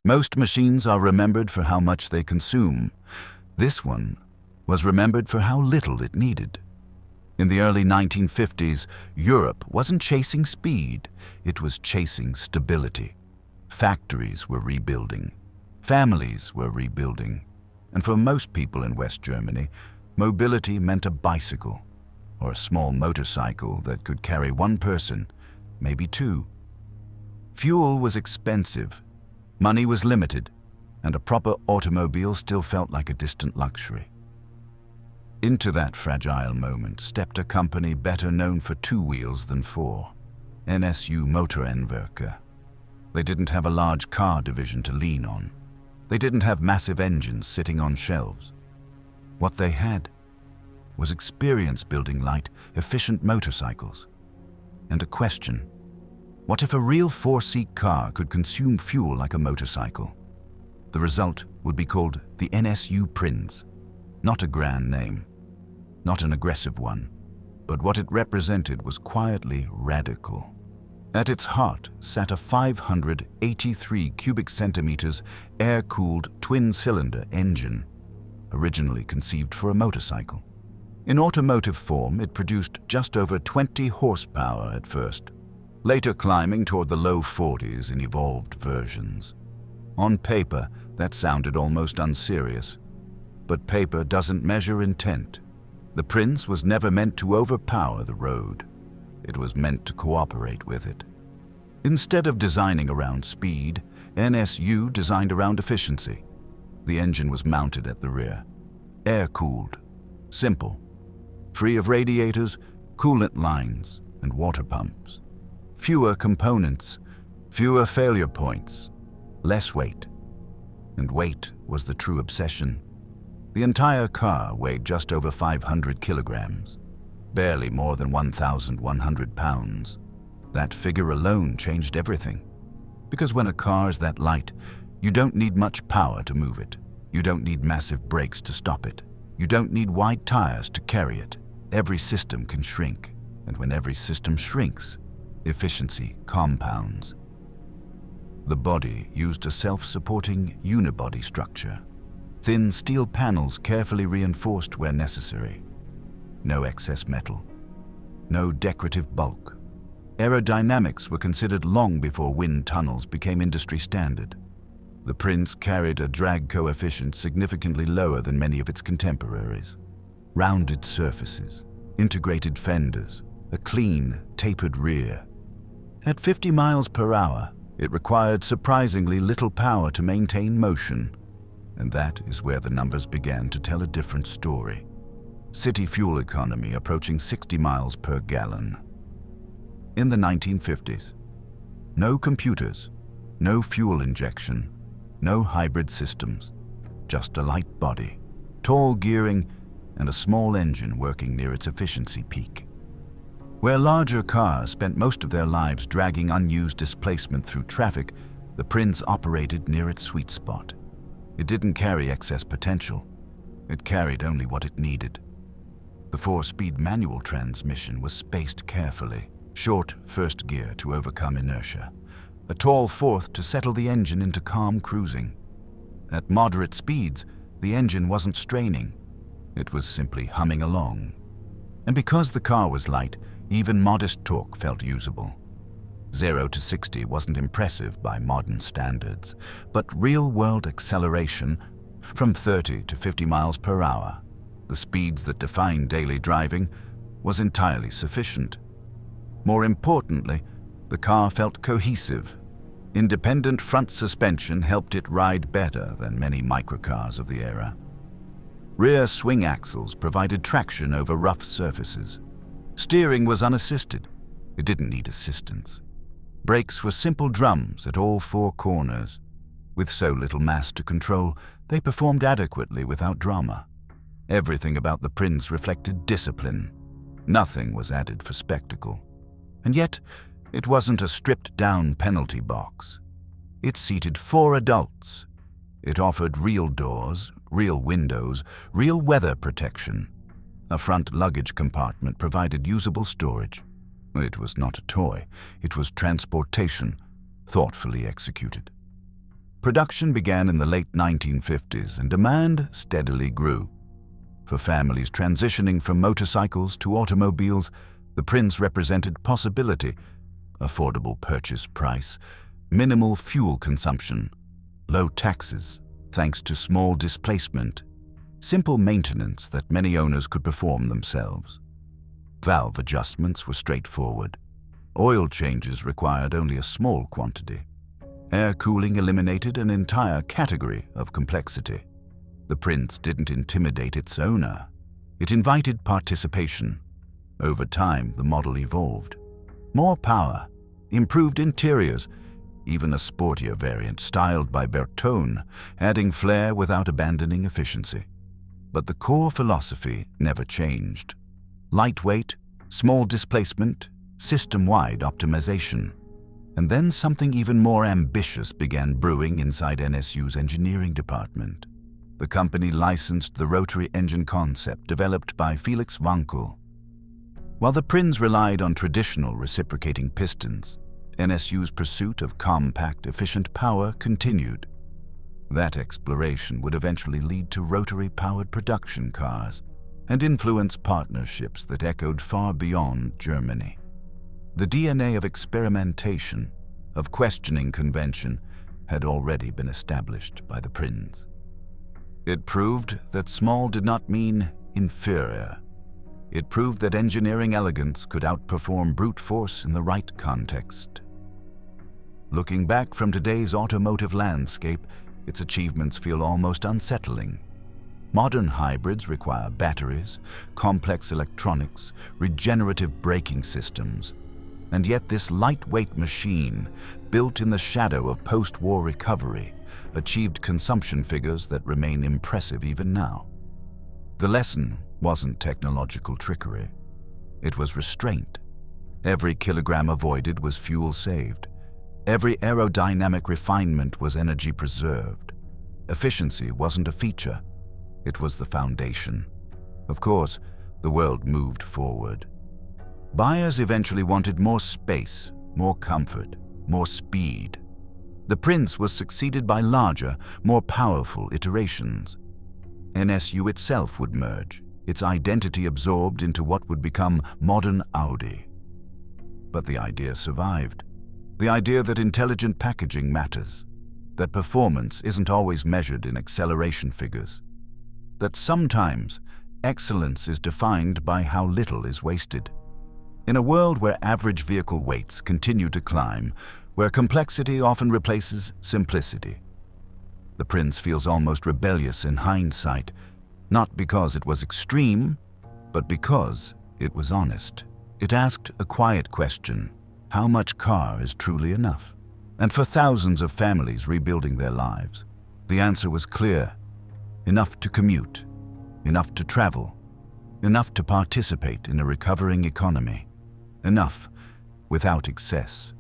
Most machines are remembered for how much they consume. This one was remembered for how little it needed. In the early 1950s, Europe wasn't chasing speed, it was chasing stability. Factories were rebuilding. Families were rebuilding. And for most people in West Germany, mobility meant a bicycle or a small motorcycle that could carry one person, maybe two. Fuel was expensive, money was limited, and a proper automobile still felt like a distant luxury. Into that fragile moment stepped a company better known for 2 wheels than 4, NSU Motorenwerke. They didn't have a large car division to lean on. They didn't have massive engines sitting on shelves. What they had was experience building light, efficient motorcycles. And a question: what if a real 4-seat car could consume fuel like a motorcycle? The result would be called the NSU Prinz. Not a grand name, not an aggressive one, but what it represented was quietly radical. At its heart sat a 583 cubic centimeters air-cooled twin-cylinder engine, originally conceived for a motorcycle. In automotive form, it produced just over 20 horsepower at first, later climbing toward the low 40s in evolved versions. On paper, that sounded almost unserious. But paper doesn't measure intent. The Prinz was never meant to overpower the road. It was meant to cooperate with it. Instead of designing around speed, NSU designed around efficiency. The engine was mounted at the rear, air-cooled, simple, free of radiators, coolant lines, and water pumps. Fewer components, fewer failure points, less weight. And weight was the true obsession. The entire car weighed just over 500 kilograms, barely more than 1,100 pounds. That figure alone changed everything. Because when a car is that light, you don't need much power to move it. You don't need massive brakes to stop it. You don't need wide tires to carry it. Every system can shrink, and when every system shrinks, efficiency compounds. The body used a self-supporting unibody structure. Thin steel panels carefully reinforced where necessary. No excess metal. No decorative bulk. Aerodynamics were considered long before wind tunnels became industry standard. The Prinz carried a drag coefficient significantly lower than many of its contemporaries. Rounded surfaces, integrated fenders, a clean, tapered rear. At 50 miles per hour, it required surprisingly little power to maintain motion. And that is where the numbers began to tell a different story. City fuel economy approaching 60 miles per gallon. In the 1950s, no computers, no fuel injection, no hybrid systems, just a light body, tall gearing, and a small engine working near its efficiency peak. Where larger cars spent most of their lives dragging unused displacement through traffic, the Prinz operated near its sweet spot. It didn't carry excess potential. It carried only what it needed. The 4-speed manual transmission was spaced carefully. Short first gear to overcome inertia. A tall fourth to settle the engine into calm cruising. At moderate speeds, the engine wasn't straining. It was simply humming along. And because the car was light, even modest torque felt usable. 0 to 60 wasn't impressive by modern standards, but real-world acceleration, from 30 to 50 miles per hour, the speeds that define daily driving, was entirely sufficient. More importantly, the car felt cohesive. Independent front suspension helped it ride better than many microcars of the era. Rear swing axles provided traction over rough surfaces. Steering was unassisted. It didn't need assistance. Brakes were simple drums at all 4 corners. With so little mass to control, they performed adequately without drama. Everything about the Prinz reflected discipline. Nothing was added for spectacle. And yet, it wasn't a stripped-down penalty box. It seated 4 adults. It offered real doors, real windows, real weather protection. A front luggage compartment provided usable storage. It was not a toy. It was transportation, thoughtfully executed. Production began in the late 1950s and demand steadily grew. For families transitioning from motorcycles to automobiles, the Prinz represented possibility: affordable purchase price, minimal fuel consumption, low taxes thanks to small displacement, simple maintenance that many owners could perform themselves. Valve adjustments were straightforward. Oil changes required only a small quantity. Air cooling eliminated an entire category of complexity. The Prinz didn't intimidate its owner. It invited participation. Over time, the model evolved. More power, improved interiors, even a sportier variant styled by Bertone, adding flair without abandoning efficiency. But the core philosophy never changed. Lightweight, small displacement, system-wide optimization. And then something even more ambitious began brewing inside NSU's engineering department. The company licensed the rotary engine concept developed by Felix Wankel. While the Prinz relied on traditional reciprocating pistons, NSU's pursuit of compact, efficient power continued. That exploration would eventually lead to rotary-powered production cars and influence partnerships that echoed far beyond Germany. The DNA of experimentation, of questioning convention, had already been established by the Prinz. It proved that small did not mean inferior. It proved that engineering elegance could outperform brute force in the right context. Looking back from today's automotive landscape, its achievements feel almost unsettling. Modern hybrids require batteries, complex electronics, regenerative braking systems, and yet this lightweight machine, built in the shadow of post-war recovery, achieved consumption figures that remain impressive even now. The lesson wasn't technological trickery. It was restraint. Every kilogram avoided was fuel saved. Every aerodynamic refinement was energy preserved. Efficiency wasn't a feature. It was the foundation. Of course, the world moved forward. Buyers eventually wanted more space, more comfort, more speed. The Prinz was succeeded by larger, more powerful iterations. NSU itself would merge, its identity absorbed into what would become modern Audi. But the idea survived. The idea that intelligent packaging matters, that performance isn't always measured in acceleration figures, that sometimes excellence is defined by how little is wasted. In a world where average vehicle weights continue to climb, where complexity often replaces simplicity, the Prinz feels almost rebellious in hindsight, not because it was extreme, but because it was honest. It asked a quiet question: how much car is truly enough? And for thousands of families rebuilding their lives, the answer was clear: enough to commute, enough to travel, enough to participate in a recovering economy, enough without excess.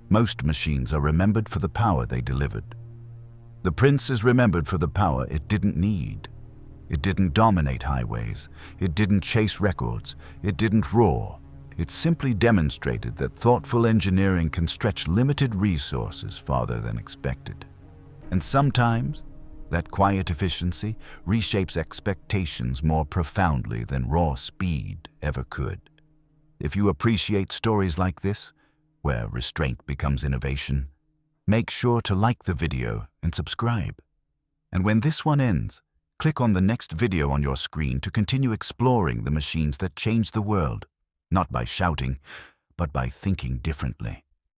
Most machines are remembered for the power they delivered. The Prinz is remembered for the power it didn't need. It didn't dominate highways. It didn't chase records. It didn't roar. It simply demonstrated that thoughtful engineering can stretch limited resources farther than expected. And sometimes, that quiet efficiency reshapes expectations more profoundly than raw speed ever could. If you appreciate stories like this, where restraint becomes innovation, make sure to like the video and subscribe. And when this one ends, click on the next video on your screen to continue exploring the machines that change the world, not by shouting, but by thinking differently.